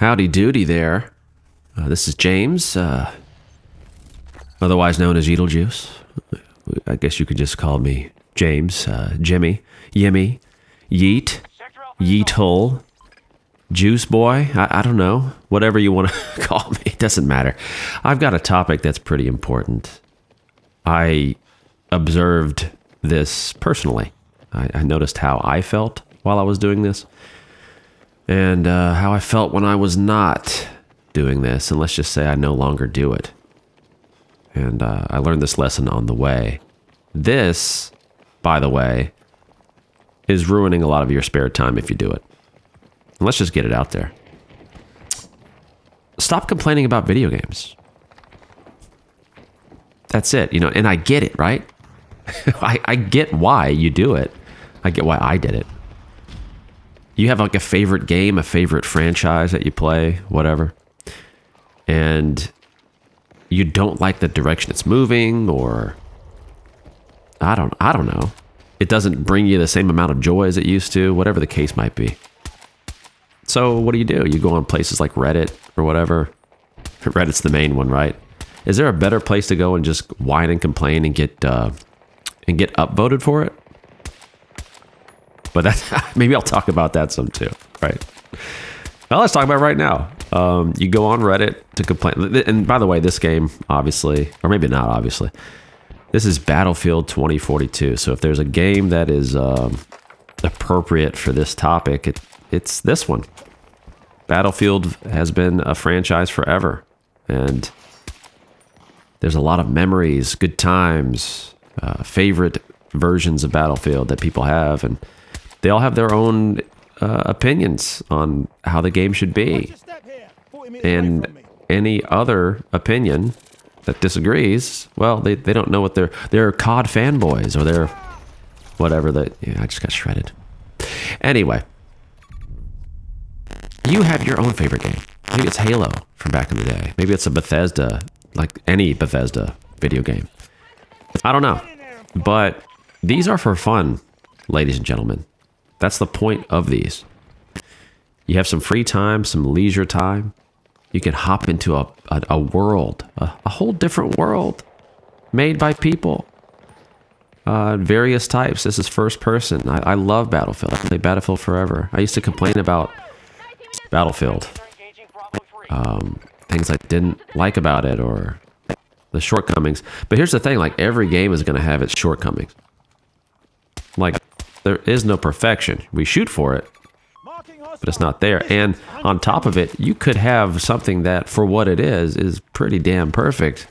Howdy doody there. This is James, otherwise known as Beetlejuice. I guess you could just call me James, Jimmy, Yimmy, Yeet, Yeetle, Juice Boy. I don't know. Whatever you want to call me. It doesn't matter. I've got a topic that's pretty important. I observed this personally. I noticed how I felt while I was doing this. And how I felt when I was not doing this. And let's just say I no longer do it. And I learned this lesson on the way. This, by the way, is ruining a lot of your spare time if you do it. And let's just get it out there. Stop complaining about video games. That's it, you know, and I get it, right? I get why you do it. I get why I did it. You have like a favorite game, a favorite franchise that you play, whatever. And you don't like the direction it's moving, or I don't know. It doesn't bring you the same amount of joy as it used to, whatever the case might be. So what do? You go on places like Reddit or whatever. Reddit's the main one, right? Is there a better place to go and just whine and complain and get upvoted for it? But that's, maybe I'll talk about that some too, right? Well, let's talk about it right now. You go on Reddit to complain. And by the way, this game, obviously, or maybe not obviously, this is Battlefield 2042. So if there's a game that is appropriate for this topic, it's this one. Battlefield has been a franchise forever. And there's a lot of memories, good times, favorite versions of Battlefield that people have. And they all have their own opinions on how the game should be. And any other opinion that disagrees, well, they don't know what they're COD fanboys, or they're whatever yeah, I just got shredded. Anyway, you have your own favorite game. Maybe it's Halo from back in the day. Maybe it's a Bethesda, like any Bethesda video game. I don't know. But these are for fun, ladies and gentlemen. That's the point of these. You have some free time, some leisure time. You can hop into a world, a whole different world made by people. Various types. This is first person. I love Battlefield. I play Battlefield forever. I used to complain about Battlefield. Things I didn't like about it, or the shortcomings. But here's the thing, like every game is going to have its shortcomings. Like there is no perfection. We shoot for it, but it's not there. And on top of it, you could have something that for what it is pretty damn perfect,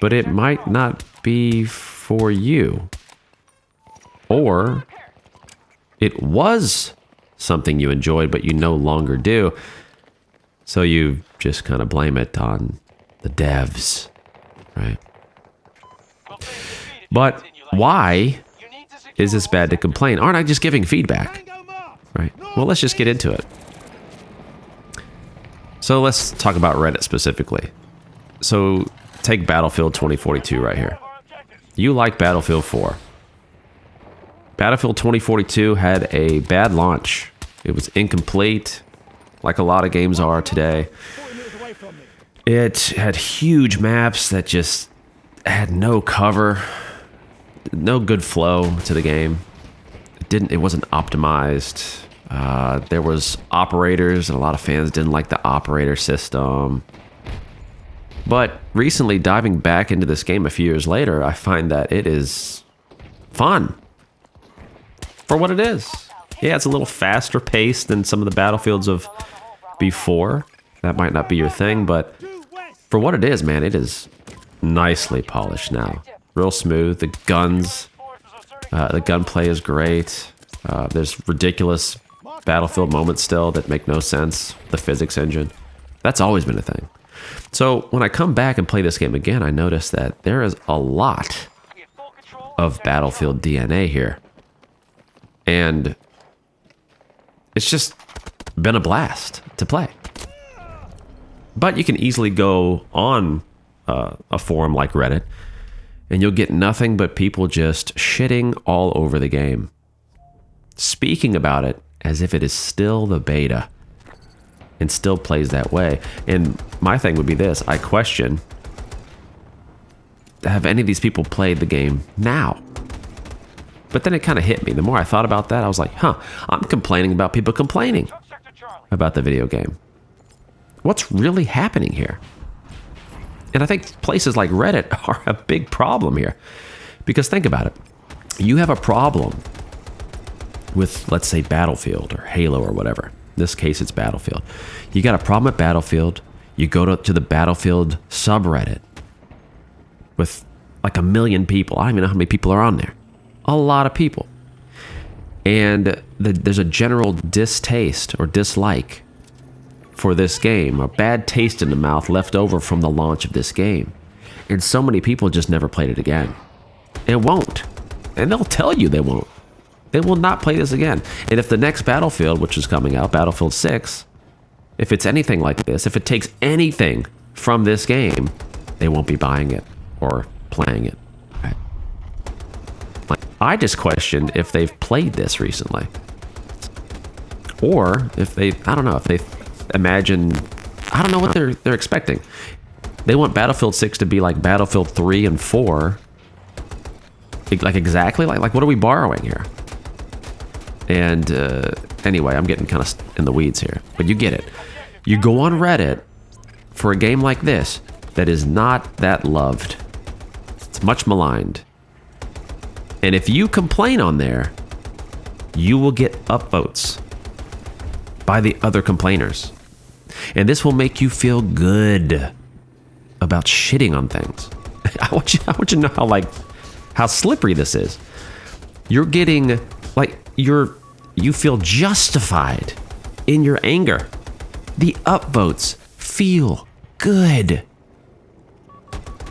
but it might not be for you. Or it was something you enjoyed, but you no longer do. So you just kind of blame it on the devs, right? But why is this bad to complain? Aren't I just giving feedback? Right. Well, let's just get into it. So let's talk about Reddit specifically. So take Battlefield 2042 right here. You like Battlefield 4. Battlefield 2042 had a bad launch. It was incomplete, like a lot of games are today. It had huge maps that just had no cover, no good flow to the game. It wasn't optimized. There was operators, and a lot of fans didn't like the operator system. But recently, diving back into this game a few years later, I find that it is fun for what it is. Yeah, it's a little faster paced than some of the Battlefields of before. That might not be your thing, but for what it is, man, it is nicely polished now. Real smooth. The guns, the gunplay is great. There's ridiculous Battlefield moments still that make no sense. The physics engine. That's always been a thing. So when I come back and play this game again, I notice that there is a lot of Battlefield DNA here. And it's just been a blast to play. But you can easily go on a forum like Reddit, and you'll get nothing but people just shitting all over the game, speaking about it as if it is still the beta. and still plays that way. And my thing would be this: I question, have any of these people played the game now? But then it kind of hit me. The more I thought about that, I was like, I'm complaining about people complaining about the video game. What's really happening here? And I think places like Reddit are a big problem here. Because think about it. You have a problem with, let's say, Battlefield or Halo or whatever. In this case, it's Battlefield. You got a problem with Battlefield. You go to the Battlefield subreddit with like 1 million people. I don't even know how many people are on there. A lot of people. And there's a general distaste or dislike for this game, a bad taste in the mouth left over from the launch of this game. And so many people just never played it again. And won't. And they'll tell you they won't. They will not play this again. And if the next Battlefield, which is coming out, Battlefield 6, if it's anything like this, if it takes anything from this game, they won't be buying it or playing it. Right? I just question if they've played this recently. Or if they, I don't know, if they imagine, I don't know what they're expecting. They want Battlefield 6 to be like Battlefield 3 and 4. Like exactly, like what are we borrowing here? And anyway, I'm getting kind of in the weeds here, but you get it. You go on Reddit for a game like this that is not that loved. It's much maligned. And if you complain on there, you will get upvotes by the other complainers. And this will make you feel good about shitting on things. I want you to know how slippery this is. You're getting you feel justified in your anger. The upvotes feel good.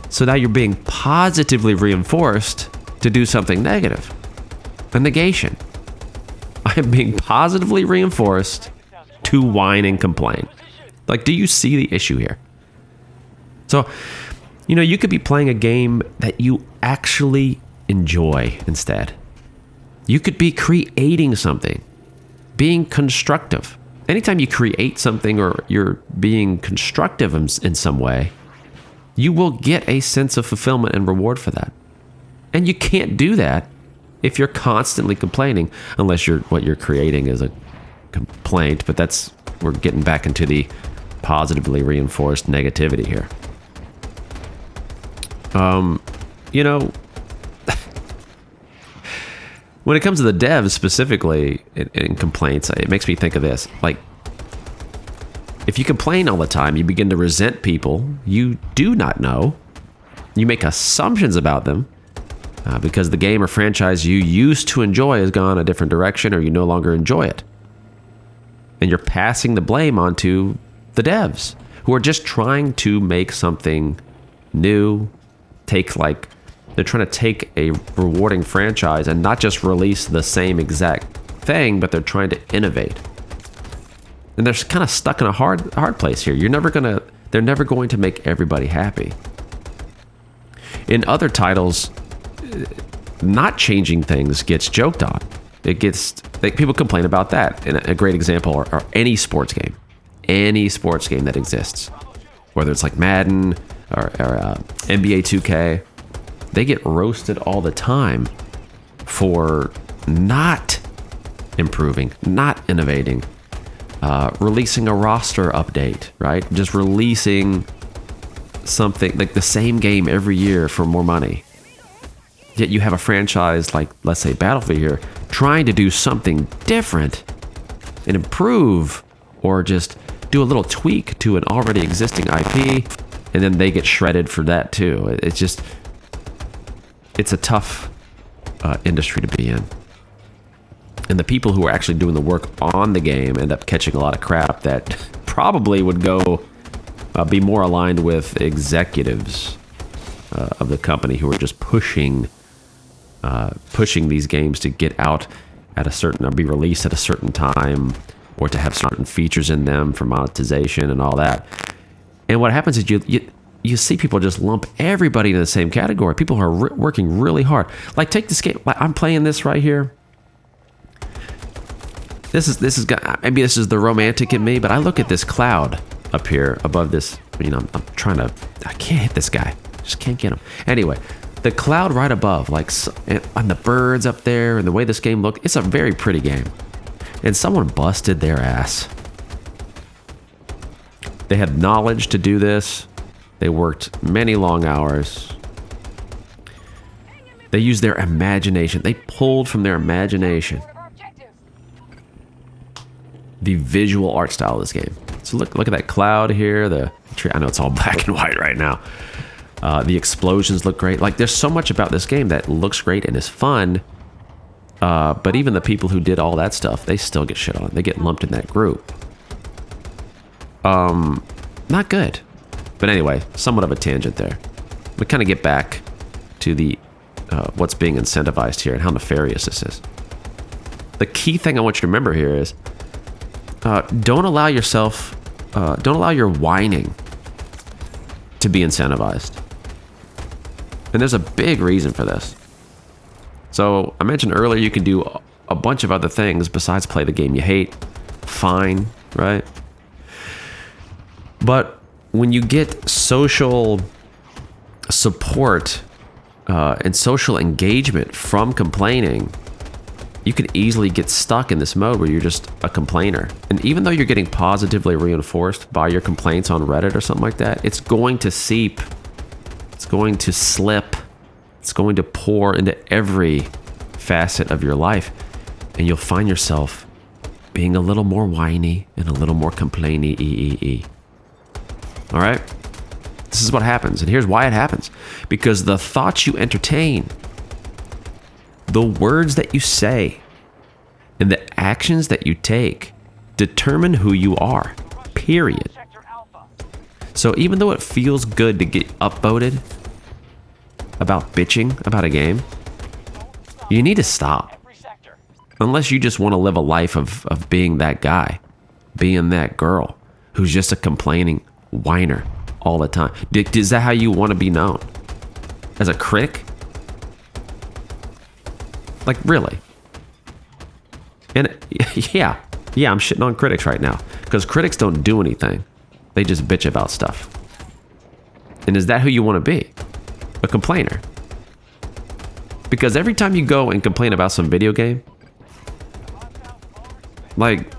So now you're being positively reinforced to do something negative. A negation. I am being positively reinforced to whine and complain. Like, do you see the issue here? So, you could be playing a game that you actually enjoy instead. You could be creating something, being constructive. Anytime you create something or you're being constructive in some way, you will get a sense of fulfillment and reward for that. And you can't do that if you're constantly complaining, unless what you're creating is a complaint. But we're getting back into the positively reinforced negativity here. When it comes to the devs specifically in complaints, it makes me think of this. Like, if you complain all the time, you begin to resent people you do not know. You make assumptions about them because the game or franchise you used to enjoy has gone a different direction, or you no longer enjoy it. And you're passing the blame onto the devs who are just trying to make something new, they're trying to take a rewarding franchise and not just release the same exact thing, but they're trying to innovate. And they're kind of stuck in a hard place here. They're never going to make everybody happy. In other titles, not changing things gets joked on. People complain about that. And a great example are any sports game that exists, whether it's like Madden or NBA 2K. They get roasted all the time for not improving, not innovating, releasing a roster update, right? Just releasing something like the same game every year for more money. Yet you have a franchise like, let's say, Battlefield here, trying to do something different and improve, or just do a little tweak to an already existing IP, and then they get shredded for that too. It's a tough industry to be in. And the people who are actually doing the work on the game end up catching a lot of crap that probably would go be more aligned with executives of the company who are just pushing these games to get out at a certain, or be released at a certain time, or to have certain features in them for monetization and all that. And what happens is you see people just lump everybody into the same category. People who are working really hard. Like, take this game. I'm playing this right here. maybe this is the romantic in me, but I look at this cloud up here above this. You know, I'm trying to. I can't hit this guy. Just can't get him. Anyway, the cloud right above, like, and the birds up there, and the way this game looks, it's a very pretty game. And someone busted their ass. They had knowledge to do this. They worked many long hours. They used their imagination. They pulled from their imagination the visual art style of this game. So look at that cloud here. The tree. I know it's all black and white right now. The explosions look great. Like, there's so much about this game that looks great and is fun. But even the people who did all that stuff, they still get shit on. They get lumped in that group. Not good. But anyway, somewhat of a tangent there. We kind of get back to the what's being incentivized here and how nefarious this is. The key thing I want you to remember here is don't allow your whining to be incentivized. And there's a big reason for this. So I mentioned earlier you can do a bunch of other things besides play the game you hate. Fine, right? But when you get social support and social engagement from complaining, you can easily get stuck in this mode where you're just a complainer. And even though you're getting positively reinforced by your complaints on Reddit or something like that, it's going to seep. It's going to slip. It's going to pour into every facet of your life. And you'll find yourself being a little more whiny and a little more complainy. All right? This is what happens. And here's why it happens. Because the thoughts you entertain, the words that you say, and the actions that you take determine who you are, period. So even though it feels good to get upvoted about bitching about a game, you need to stop. Unless you just want to live a life of being that guy, being that girl who's just a complaining whiner all the time. Is that how you want to be known? As a critic? Like, really? And yeah, I'm shitting on critics right now. Because critics don't do anything. They just bitch about stuff. And is that who you want to be? A complainer? Because every time you go and complain about some video game, like,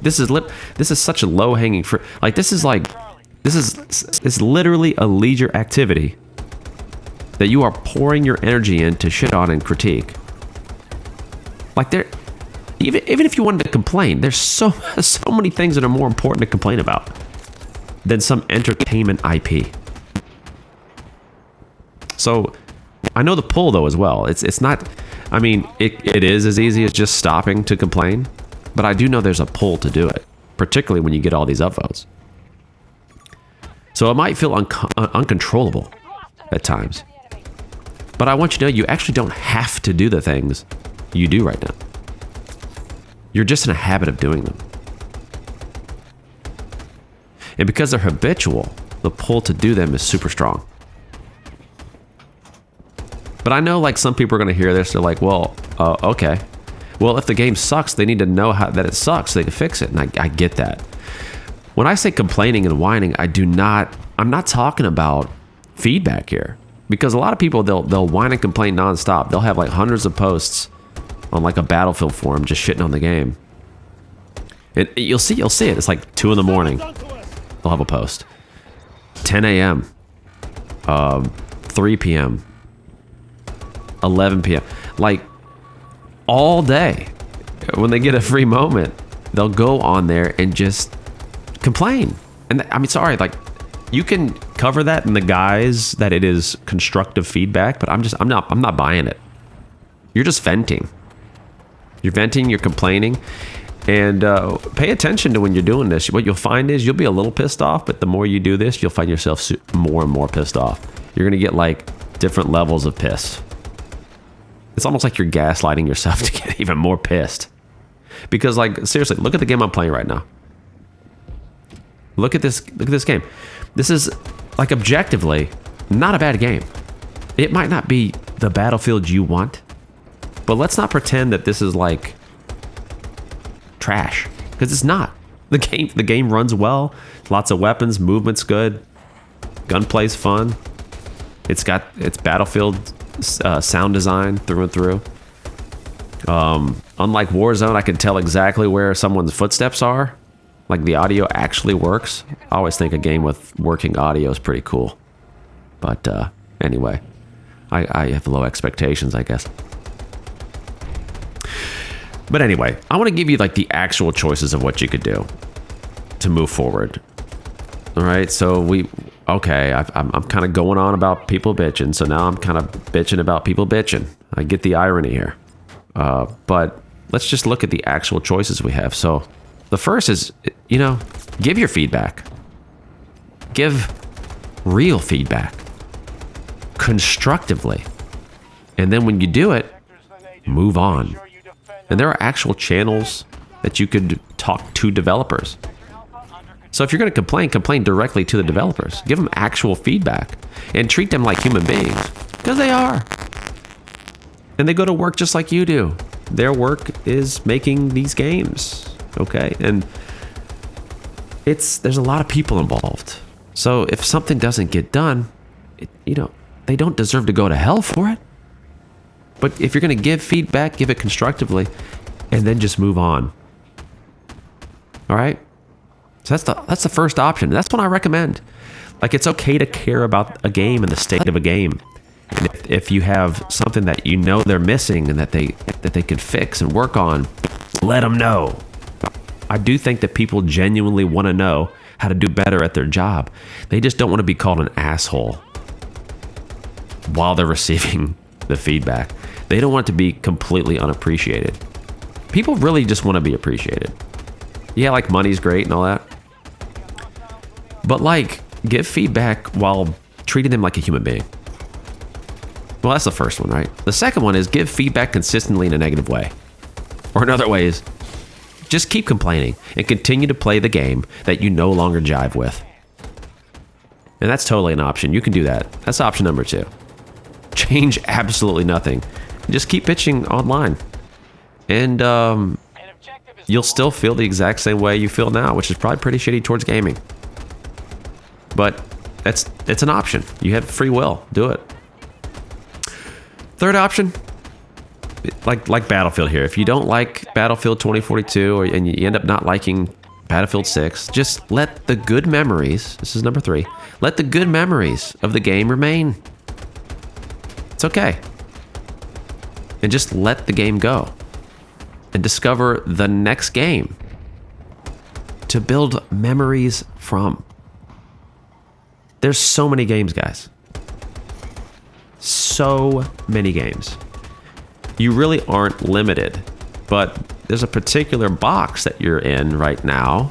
this is such a low-hanging fruit. Like, this is literally a leisure activity that you are pouring your energy in to shit on and critique. Like, even if you wanted to complain, there's so many things that are more important to complain about than some entertainment IP. So I know the pull though as well. It's not. I mean, it is as easy as just stopping to complain, but I do know there's a pull to do it, particularly when you get all these upvotes. So it might feel uncontrollable at times. But I want you to know you actually don't have to do the things you do right now. You're just in a habit of doing them. And because they're habitual, the pull to do them is super strong. But I know, like, some people are going to hear this. They're like, well, okay. Well, if the game sucks, they need to know that it sucks so they can fix it. And I get that. When I say complaining and whining, I'm not talking about feedback here. Because a lot of people, they'll whine and complain nonstop. They'll have like hundreds of posts on like a Battlefield forum just shitting on the game. And you'll see it. It's like 2 in the morning. They'll have a post. 10 a.m. 3 p.m. 11 p.m. Like, all day. When they get a free moment, they'll go on there and just complain. And I mean, sorry, like, you can cover that in the guise that it is constructive feedback, but I'm not buying it. You're just venting. You're venting, you're complaining. And pay attention to when you're doing this. What you'll find is you'll be a little pissed off, but the more you do this, you'll find yourself more and more pissed off. You're going to get like different levels of piss. It's almost like you're gaslighting yourself to get even more pissed. Because, like, seriously, look at the game I'm playing right now. Look at this game. This is, like, objectively not a bad game. It might not be the Battlefield you want, but let's not pretend that this is like trash, because it's not. The game runs well, lots of weapons, movement's good, gunplay's fun. It's Battlefield sound design through and through. Unlike Warzone, I can tell exactly where someone's footsteps are. Like, the audio actually works. I always think a game with working audio is pretty cool. But anyway, I have low expectations, I guess. But anyway, I want to give you like the actual choices of what you could do to move forward. All right, so I'm kind of going on about people bitching, so now I'm kind of bitching about people bitching. I get the irony here. But let's just look at the actual choices we have. So the first is, give your feedback. Give real feedback. Constructively. And then when you do it, move on. And there are actual channels that you could talk to developers. So if you're going to complain directly to the developers. Give them actual feedback and treat them like human beings, because they are. And they go to work just like you do. Their work is making these games, okay? And there's a lot of people involved. So if something doesn't get done, they don't deserve to go to hell for it. But if you're going to give feedback, give it constructively, and then just move on. All right? So that's the first option. That's what I recommend. Like, it's okay to care about a game and the state of a game. And if you have something that they're missing and that they could fix and work on, let them know. I do think that people genuinely want to know how to do better at their job. They just don't want to be called an asshole while they're receiving the feedback. They don't want it to be completely unappreciated. People really just want to be appreciated. Yeah, like, money's great and all that. But like, give feedback while treating them like a human being. Well, that's the first one, right? The second one is give feedback consistently in a negative way. Or another way is just keep complaining and continue to play the game that you no longer jive with. And that's totally an option. You can do that. That's option number 2. Change absolutely nothing. Just keep pitching online. And you'll still feel the exact same way you feel now, which is probably pretty shitty towards gaming. But it's an option. You have free will. Do it. Third option, like Battlefield here. If you don't like Battlefield 2042 and you end up not liking Battlefield 6, just let the good memories, this is number 3, let the good memories of the game remain. It's okay. And just let the game go. And discover the next game to build memories from. There's so many games, guys. So many games. You really aren't limited, but there's a particular box that you're in right now.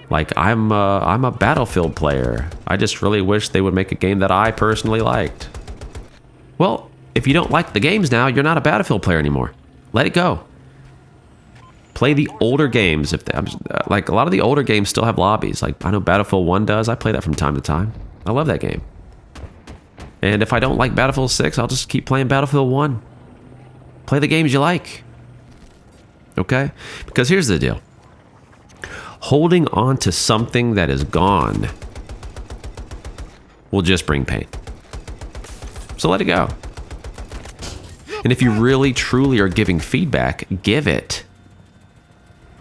Like, I'm a Battlefield player. I just really wish they would make a game that I personally liked. Well, if you don't like the games now, you're not a Battlefield player anymore. Let it go. Play the older games. Like, a lot of the older games still have lobbies. Like, I know Battlefield 1 does. I play that from time to time. I love that game. And if I don't like Battlefield 6, I'll just keep playing Battlefield 1. Play the games you like. Okay? Because here's the deal. Holding on to something that is gone will just bring pain. So let it go. And if you really, truly are giving feedback, give it.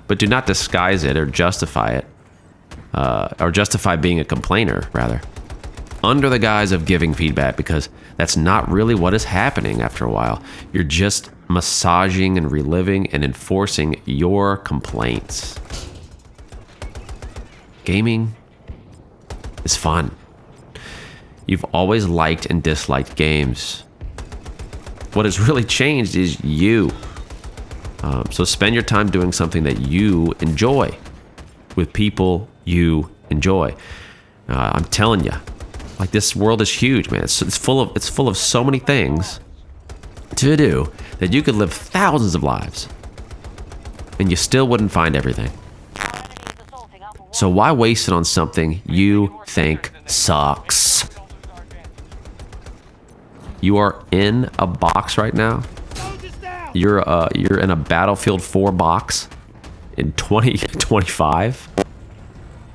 But do not disguise it or justify it. Or justify being a complainer, rather. Under the guise of giving feedback, because that's not really what is happening after a while. You're just massaging and reliving and enforcing your complaints. Gaming is fun. You've always liked and disliked games. What has really changed is you. So spend your time doing something that you enjoy with people you enjoy. I'm telling you, like, this world is huge, man. It's full of so many things to do that you could live thousands of lives and you still wouldn't find everything. So why waste it on something you think sucks? You are in a box right now. You're in a Battlefield 4 box in 2025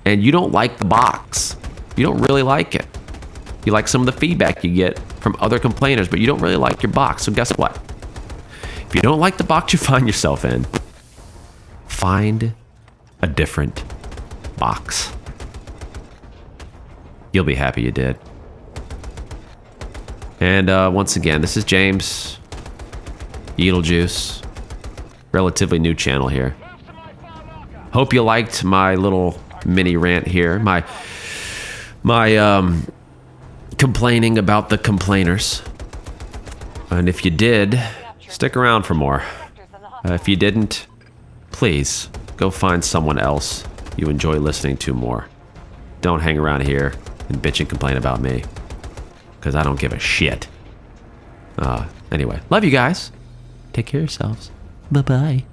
and you don't like the box. You don't really like it. You like some of the feedback you get from other complainers, but you don't really like your box. So guess what? If you don't like the box you find yourself in, find a different box. You'll be happy you did. And once again, this is James, Beetlejuice, relatively new channel here. Hope you liked my little mini rant here, my complaining about the complainers. And if you did, stick around for more. If you didn't, please go find someone else you enjoy listening to more. Don't hang around here and bitch and complain about me, because I don't give a shit. Anyway, love you guys. Take care of yourselves. Bye-bye.